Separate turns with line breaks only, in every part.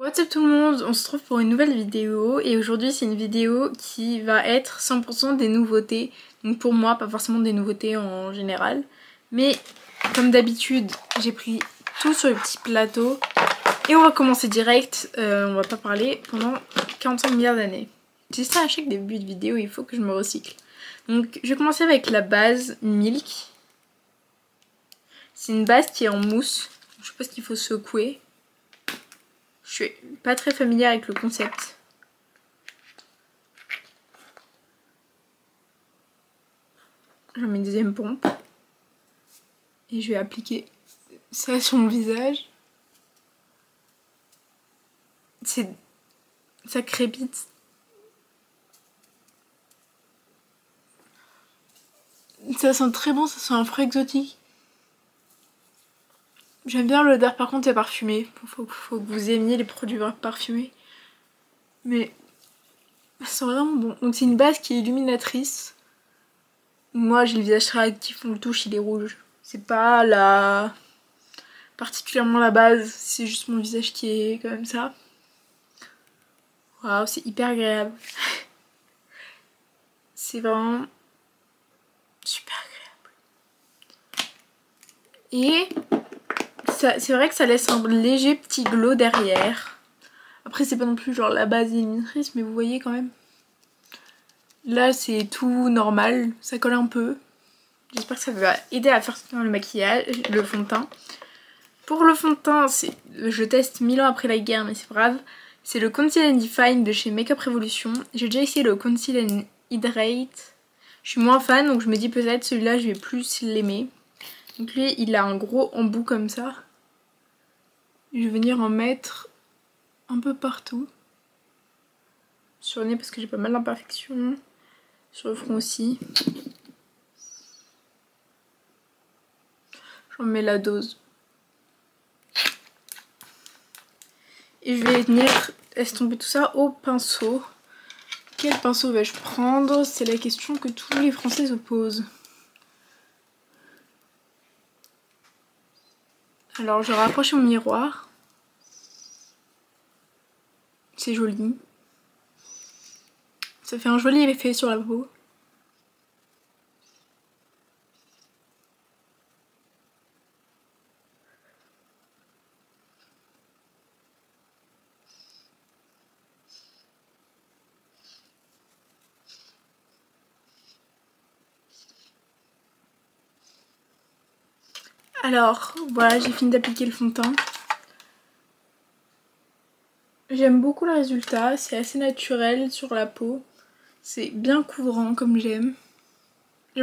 What's up tout le monde, on se retrouve pour une nouvelle vidéo et aujourd'hui c'est une vidéo qui va être 100% des nouveautés. Donc pour moi, pas forcément des nouveautés en général. Mais comme d'habitude, j'ai pris tout sur le petit plateau. Et on va commencer direct, on va pas parler pendant 45 milliards d'années. C'est ça à chaque début de vidéo, il faut que je me recycle. Donc je vais commencer avec la base Milk. C'est une base qui est en mousse, je suppose qu'il faut secouer. Je suis pas très familière avec le concept. J'en mets une deuxième pompe. Et je vais appliquer ça sur mon visage. Ça crépite. Ça sent très bon, ça sent un fruit exotique. J'aime bien l'odeur, par contre c'est parfumé. Faut que vous aimiez les produits parfumés. Mais ça sent vraiment bon. Donc c'est une base qui est illuminatrice. Moi j'ai le visage très actif, on le touche, il est rouge. C'est pas particulièrement la base, c'est juste mon visage qui est comme ça. Waouh, c'est hyper agréable. C'est vraiment super agréable. Et c'est vrai que ça laisse un léger petit glow derrière. Après c'est pas non plus genre la base illuminatrice, mais vous voyez quand même. Là c'est tout normal, ça colle un peu. J'espère que ça va aider à faire le maquillage, le fond de teint. Pour le fond de teint, je teste 1000 ans après la guerre, mais c'est pas grave. C'est le Conceal and Define de chez Makeup Revolution. J'ai déjà essayé le Conceal and Hydrate. Je suis moins fan, donc je me dis peut-être celui-là je vais plus l'aimer. Donc lui, il a un gros embout comme ça. Je vais venir en mettre un peu partout. Sur le nez parce que j'ai pas mal d'imperfections. Sur le front aussi. J'en mets la dose. Et je vais venir estomper tout ça au pinceau. Quel pinceau vais-je prendre? C'est la question que tous les Français se posent. Alors je rapproche mon miroir. C'est joli. Ça fait un joli effet sur la peau. Alors voilà, j'ai fini d'appliquer le fond de teint. J'aime beaucoup le résultat, c'est assez naturel sur la peau. C'est bien couvrant comme j'aime. C'est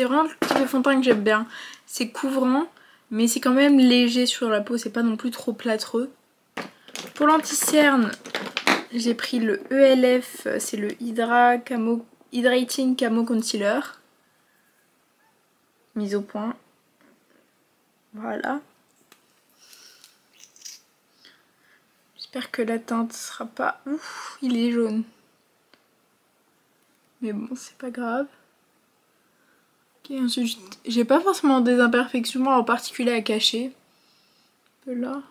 vraiment le type de fond de teint que j'aime bien. C'est couvrant, mais c'est quand même léger sur la peau, c'est pas non plus trop plâtreux. Pour l'anti-cerne, j'ai pris le ELF, c'est le Hydrating Camo Concealer. Mise au point. Voilà. J'espère que la teinte sera pas... Ouf, il est jaune. Mais bon, c'est pas grave. Ok, ensuite, j'ai pas forcément des imperfections en particulier à cacher. Un peu là.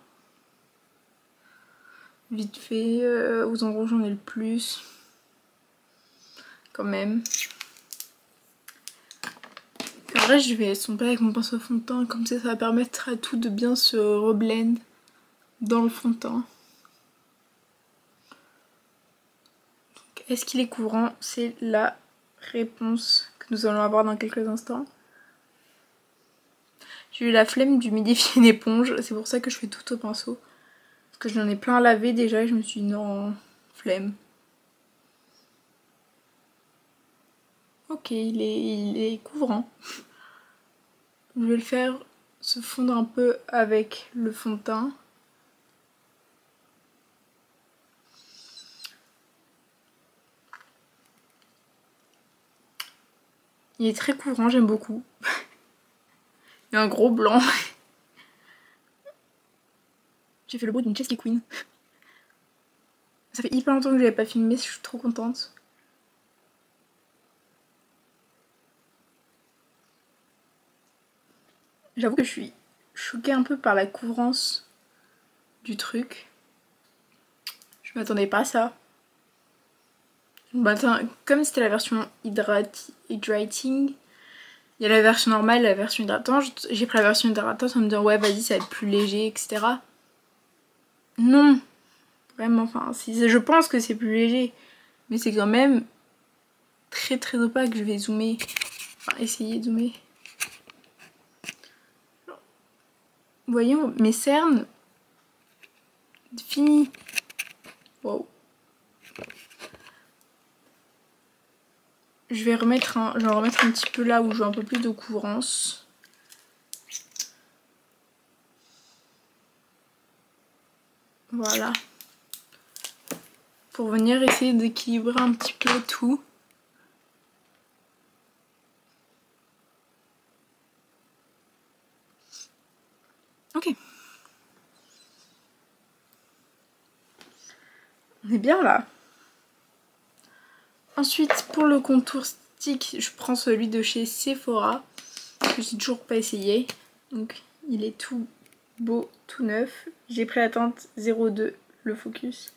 Vite fait, aux endroits où j'en ai le plus. Quand même. En vrai, je vais estomper avec mon pinceau fond de teint, comme ça va permettre à tout de bien se reblend dans le fond de teint. Est-ce qu'il est couvrant? C'est la réponse que nous allons avoir dans quelques instants. J'ai eu la flemme d'humidifier une éponge, c'est pour ça que je fais tout au pinceau. Parce que j'en ai plein à laver déjà et je me suis dit non, flemme. Ok, il est couvrant. Je vais le faire se fondre un peu avec le fond de teint. Il est très couvrant, j'aime beaucoup. Il y a un gros blanc. J'ai fait le bruit d'une Chesky Queen. Ça fait hyper longtemps que je n'avais pas filmé, je suis trop contente. J'avoue que je suis choquée un peu par la couvrance du truc. Je m'attendais pas à ça. Bah, attends, comme c'était la version hydrating, il y a la version normale et la version hydratante. J'ai pris la version hydratante en me disant ouais vas-y ça va être plus léger, etc. Non, vraiment, enfin je pense que c'est plus léger. Mais c'est quand même très très opaque. Je vais zoomer. Enfin essayer de zoomer. Voyons, mes cernes. Fini. Wow. Je vais remettre un petit peu là où je veux un peu plus de couvrance. Voilà. Pour venir essayer d'équilibrer un petit peu tout. Ok. On est bien là. Ensuite, pour le contour stick, je prends celui de chez Sephora, que j'ai toujours pas essayé. Donc, il est tout beau, tout neuf. J'ai pris la teinte 02, le focus.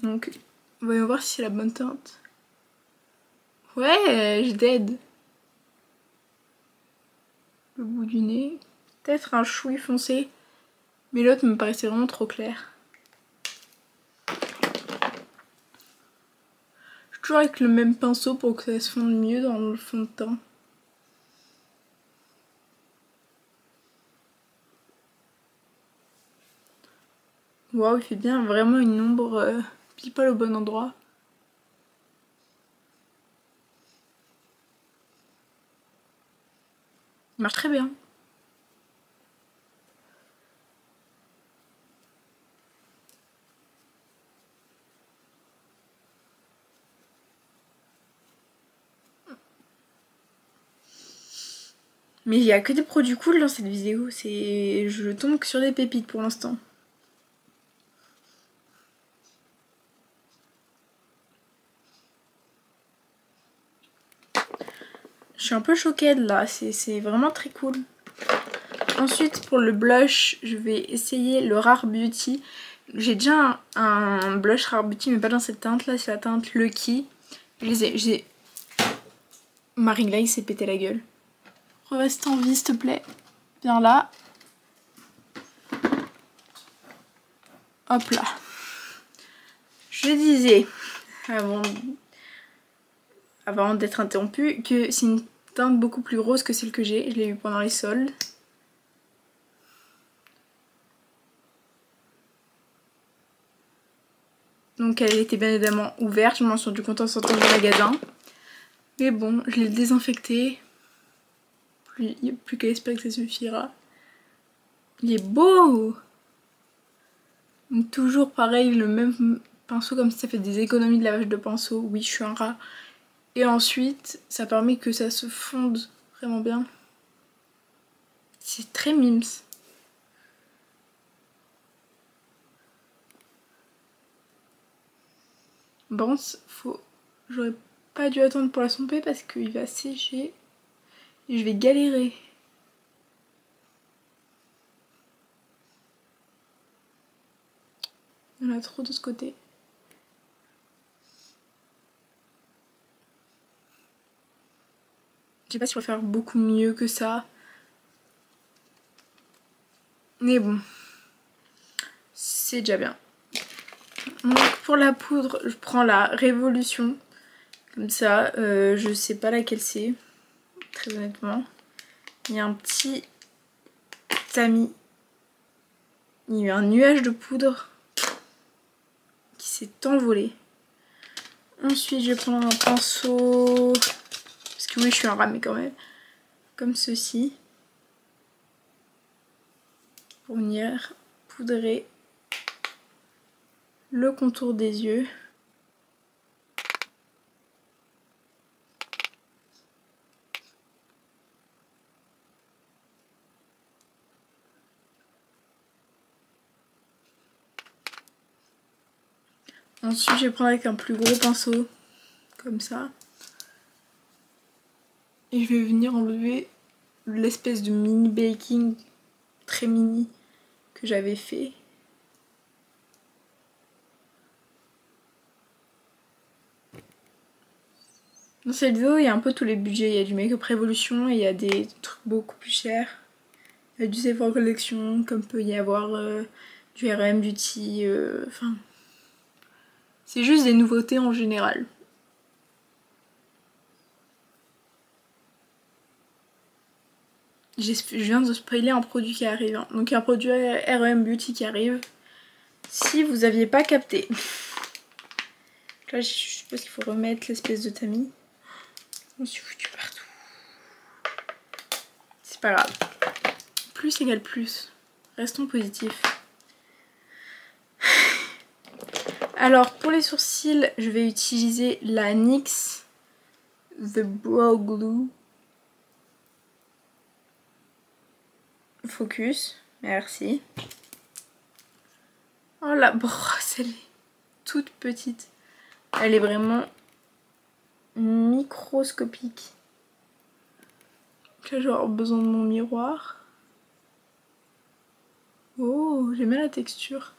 Donc, voyons voir si c'est la bonne teinte. Ouais, je dead. Le bout du nez. Peut-être un chouï foncé, mais l'autre me paraissait vraiment trop clair. Toujours avec le même pinceau pour que ça se fonde mieux dans le fond de teint. Waouh, il fait bien vraiment une ombre pile poil au bon endroit. Il marche très bien. Mais il n'y a que des produits cool dans cette vidéo. Je tombe que sur des pépites pour l'instant. Je suis un peu choquée de là, c'est vraiment très cool. Ensuite pour le blush, je vais essayer le Rare Beauty. J'ai déjà un blush Rare Beauty mais pas dans cette teinte là, c'est la teinte Lucky. Ma ring light s'est pété la gueule. Reste en vie s'il te plaît. Viens là. Hop là. Je disais avant d'être interrompue que c'est une teinte beaucoup plus rose que celle que j'ai. Je l'ai eu pendant les soldes. Donc elle était bien évidemment ouverte, je m'en suis rendu compte en sortant du magasin. Mais bon, je l'ai désinfectée. Il n'y a plus qu'à espérer que ça suffira. Il est beau! Donc toujours pareil, le même pinceau, comme ça fait des économies de lavage de pinceau. Oui, je suis un rat. Et ensuite, ça permet que ça se fonde vraiment bien. C'est très mimes. Bon, j'aurais pas dû attendre pour la somper parce qu'il va sécher et je vais galérer. Il y en a trop de ce côté. Je sais pas si je vais faire beaucoup mieux que ça. Mais bon, c'est déjà bien. Donc pour la poudre, je prends la Révolution. Comme ça, je sais pas laquelle c'est, très honnêtement. Il y a un petit tamis. Il y a eu un nuage de poudre qui s'est envolé. Ensuite, je vais prendre un pinceau, parce que oui, je suis un rat, mais quand même, comme ceci, pour venir poudrer le contour des yeux. Ensuite, je vais prendre avec un plus gros pinceau, comme ça. Et je vais venir enlever l'espèce de mini baking très mini que j'avais fait. Dans cette vidéo, il y a un peu tous les budgets. Il y a du Make-up Revolution et il y a des trucs beaucoup plus chers. Il y a du Sephora Collection, comme peut y avoir du RM Beauty. Enfin, c'est juste des nouveautés en général. Je viens de spoiler un produit qui arrive. Hein. Donc il y a un produit RM Beauty qui arrive. Si vous aviez pas capté. Là, je suppose qu'il faut remettre l'espèce de tamis. Je me suis foutu partout. C'est pas grave. Plus égale plus. Restons positifs. Alors pour les sourcils, je vais utiliser la NYX The Brow Glue. Focus, merci. Oh la brosse, elle est toute petite. Elle est vraiment microscopique. Là, je vais avoir besoin de mon miroir. Oh, j'aime bien la texture.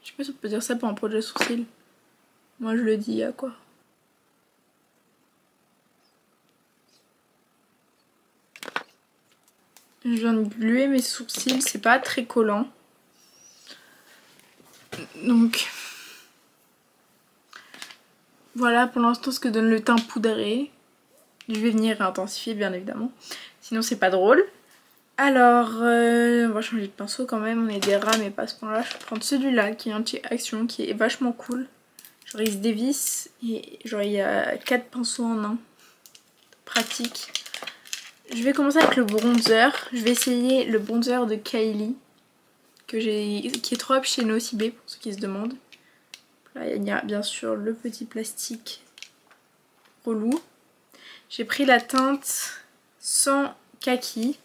Je sais pas si on peut dire ça pour un produit de sourcils. Moi, je le dis à quoi. Je viens de gluer mes sourcils, c'est pas très collant. Donc, voilà pour l'instant ce que donne le teint poudré. Je vais venir intensifier bien évidemment. Sinon c'est pas drôle. Alors, on va changer de pinceau quand même. On est des rats mais pas à ce point là. Je vais prendre celui-là qui est anti-action, qui est vachement cool. Genre il se dévisse et genre il y a 4 pinceaux en un. Pratique. Je vais commencer avec le bronzer. Je vais essayer le bronzer de Kylie. Qui est trop up chez Nocibé pour ceux qui se demandent. Là il y a bien sûr le petit plastique relou. J'ai pris la teinte sans kaki.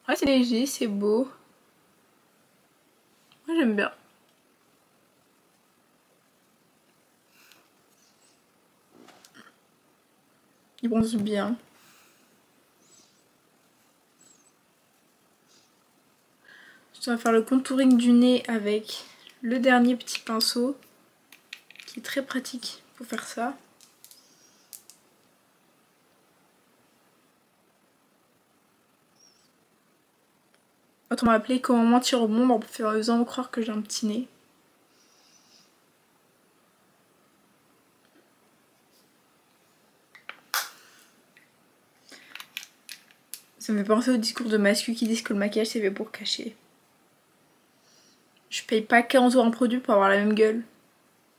Ouais, c'est léger, c'est beau. Moi j'aime bien. Il bronze bien. Je vais faire le contouring du nez avec le dernier petit pinceau qui est très pratique pour faire ça. Autrement appelé comment mentir au monde en faisant croire que j'ai un petit nez. Ça me fait penser au discours de Mascu qui disent que le maquillage c'est fait pour cacher. Je paye pas 15 € un produit pour avoir la même gueule.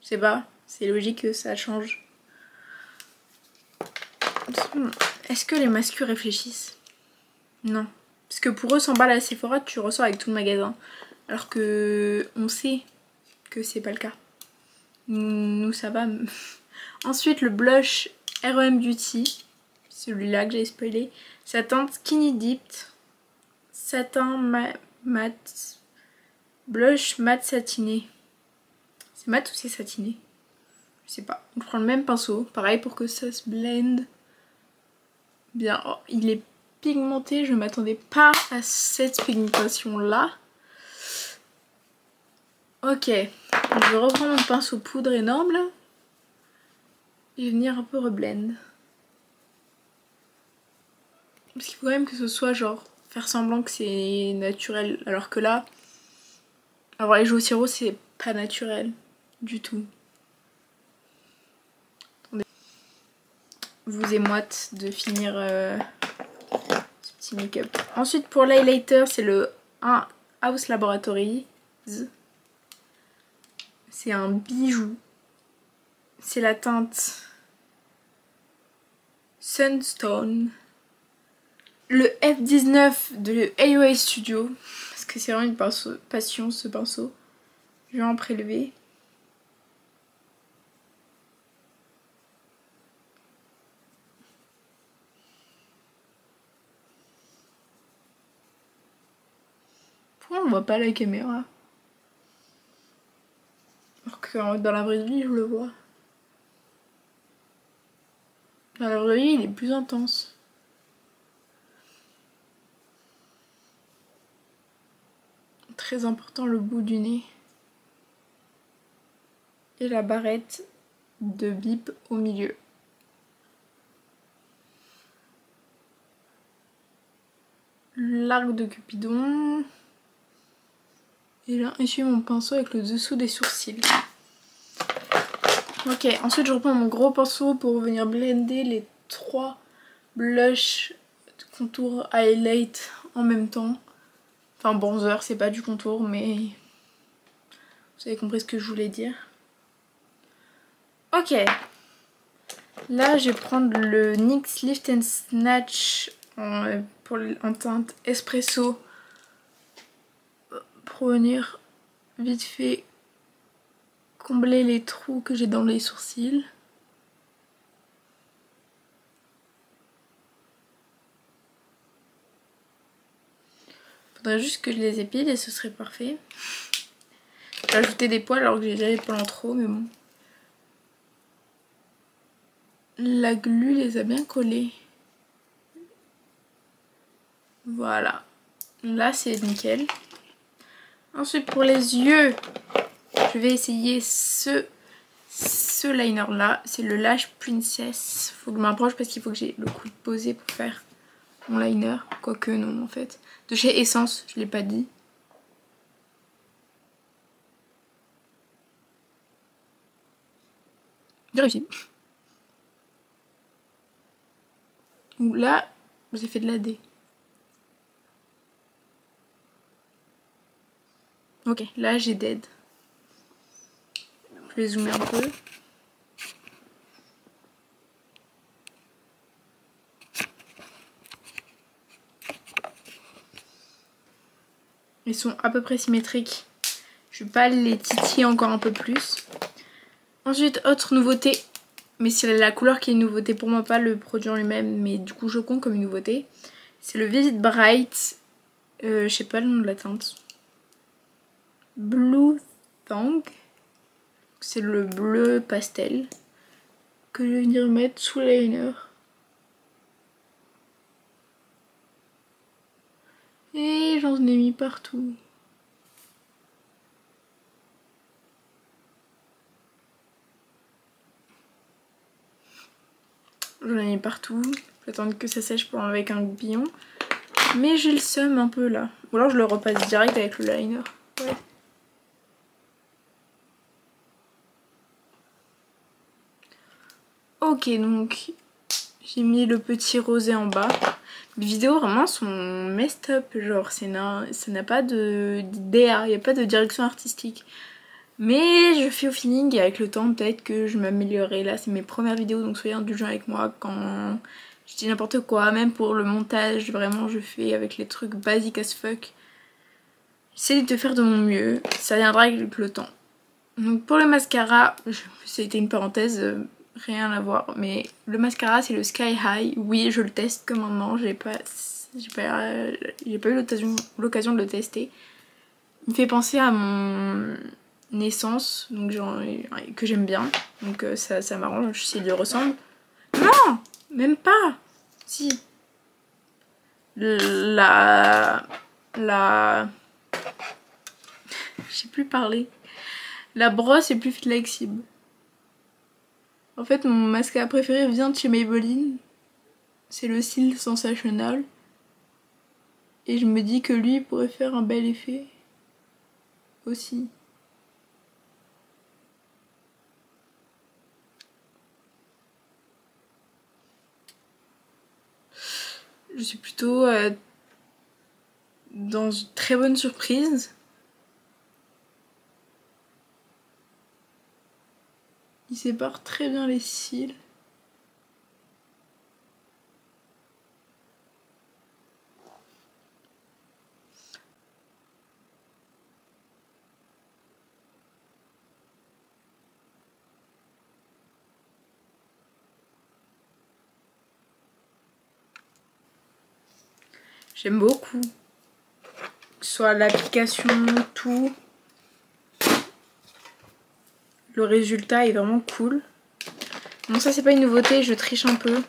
Je sais pas, c'est logique que ça change. Est-ce que les Mascu réfléchissent? Non. Parce que pour eux, 100 balles à Sephora, tu ressors avec tout le magasin. Alors que on sait que c'est pas le cas. Nous, ça va. Ensuite, le blush RM Beauty. Celui-là que j'ai spoilé. Sa teinte Skinny Dipped. Satin mat. Blush mat satiné. C'est mat ou c'est satiné? Je sais pas. On prend le même pinceau. Pareil pour que ça se blende bien. Oh, il est pigmenté. Je ne m'attendais pas à cette pigmentation là. Ok. Je reprends mon pinceau poudre énorme là. Et venir un peu reblend. Parce qu'il faut quand même que ce soit genre faire semblant que c'est naturel. Alors que là, avoir les joues au sirop c'est pas naturel du tout. Attendez. Vous émoite de finir ce petit make-up. Ensuite pour l'highlighter c'est le 1 House Laboratories. C'est un bijou. C'est la teinte Sunstone. Le F19 de AOA Studio. Parce que c'est vraiment une passion ce pinceau. Je vais en prélever. Pourquoi on voit pas la caméra? Alors que dans la vraie vie je le vois. Dans la vraie vie il est plus intense. Très important le bout du nez. Et la barrette de bip au milieu. L'arc de Cupidon. Et là, essuie mon pinceau avec le dessous des sourcils. Ok, ensuite je reprends mon gros pinceau pour venir blender les 3 blushs, contour, highlight en même temps. Enfin bronzer, c'est pas du contour, mais vous avez compris ce que je voulais dire. Ok, là je vais prendre le NYX Lift and Snatch en teinte espresso pour venir vite fait combler les trous que j'ai dans les sourcils. Faudrait juste que je les épile et ce serait parfait. J'ai ajouté des poils alors que j'ai déjà les poils en trop, mais bon. La glu les a bien collés. Voilà. Là c'est nickel. Ensuite pour les yeux, je vais essayer ce liner là. C'est le Lash Princess. Faut que je m'approche parce qu'il faut que j'ai le coup de poser pour faire mon liner. Quoique non en fait. De chez Essence, je l'ai pas dit. J'ai réussi. Là, j'ai fait de la D. Ok, là j'ai dead. Je vais zoomer un peu. Ils sont à peu près symétriques. Je vais pas les titiller encore un peu plus. Ensuite, autre nouveauté. Mais c'est la couleur qui est une nouveauté pour moi, pas le produit en lui-même. Mais du coup, je compte comme une nouveauté. C'est le Vivid Bright. Je sais pas le nom de la teinte. Blue Thang. C'est le bleu pastel. Que je vais venir mettre sous le liner. Et j'en ai mis partout. J'en ai mis partout. J'attends que ça sèche pour enlever avec un goupillon. Mais j'ai le seum un peu là. Ou alors je le repasse direct avec le liner. Ouais. Ok, donc j'ai mis le petit rosé en bas. Les vidéos vraiment sont messed up. Genre ça n'a pas d'idée, il n'y a pas de direction artistique. Mais je fais au feeling et avec le temps peut-être que je m'améliorerai. Là c'est mes premières vidéos donc soyez indulgents avec moi quand je dis n'importe quoi. Même pour le montage vraiment je fais avec les trucs basiques as fuck. J'essaie de faire de mon mieux, ça viendra avec le temps. Donc pour le mascara, ça a été une parenthèse, rien à voir. Mais le mascara c'est le Sky High. Oui je le teste que maintenant, j'ai pas eu l'occasion de le tester. Il me fait penser à mon Essence, donc genre, que j'aime bien. Donc ça m'arrange s'il lui ressemble. Non, même pas. Si. Je sais plus parler. La brosse est plus flexible. En fait, mon mascara préféré vient de chez Maybelline. C'est le Seal Sensational. Et je me dis que lui pourrait faire un bel effet. Aussi. Je suis plutôt dans une très bonne surprise. Il sépare très bien les cils. J'aime beaucoup. Soit l'application, tout. Le résultat est vraiment cool. Bon ça c'est pas une nouveauté, je triche un peu.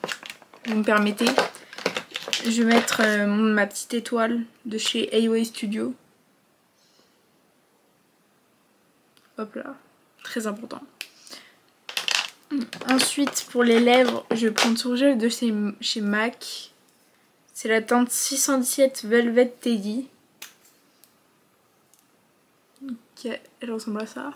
Vous me permettez. Je vais mettre ma petite étoile de chez Away Studio. Hop là, très important. Ensuite, pour les lèvres, je vais prendre ce rouge à lèvres de chez MAC. C'est la teinte 617 Velvet Teddy. Ok, elle ressemble à ça.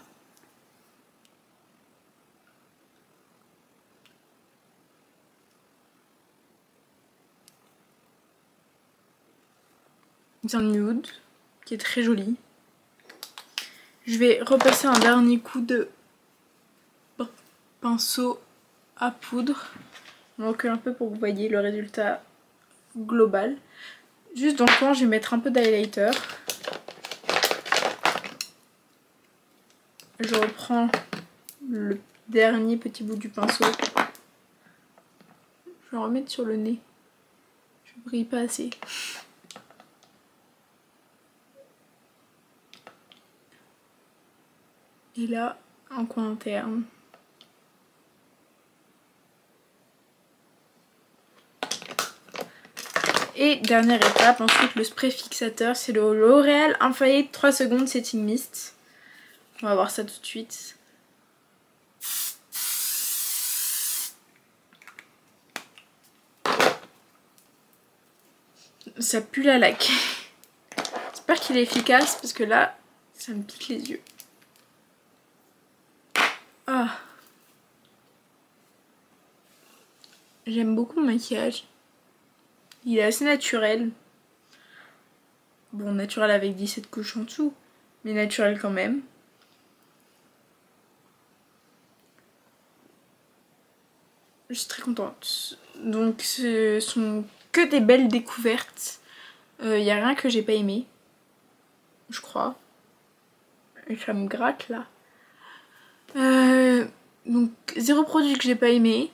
C'est un nude qui est très joli. Je vais repasser un dernier coup de pinceau à poudre. On recule un peu pour que vous voyez le résultat global. Juste dans le coin, je vais mettre un peu d'highlighter. Je reprends le dernier petit bout du pinceau. Je vais en remettre sur le nez. Je brille pas assez. Et là, un coin interne. Et dernière étape, ensuite le spray fixateur, c'est le L'Oréal Infaillible 3 secondes Setting Mist. On va voir ça tout de suite. Ça pue la laque. J'espère qu'il est efficace parce que là, ça me pique les yeux. Ah. J'aime beaucoup le maquillage. Il est assez naturel. Bon, naturel avec 17 couches en dessous, mais naturel quand même. Je suis très contente. Donc ce sont que des belles découvertes. Il n'y a rien que j'ai pas aimé. Je crois. Et ça me gratte là. Donc 0 produit que j'ai pas aimé.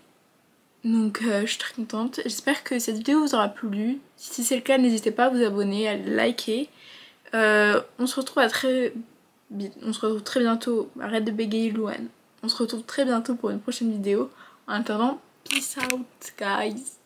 Donc je suis très contente. J'espère que cette vidéo vous aura plu. Si c'est le cas, n'hésitez pas à vous abonner, à liker. On se retrouve très bientôt. Arrête de bégayer, Louane. On se retrouve très bientôt pour une prochaine vidéo. En attendant, peace out guys.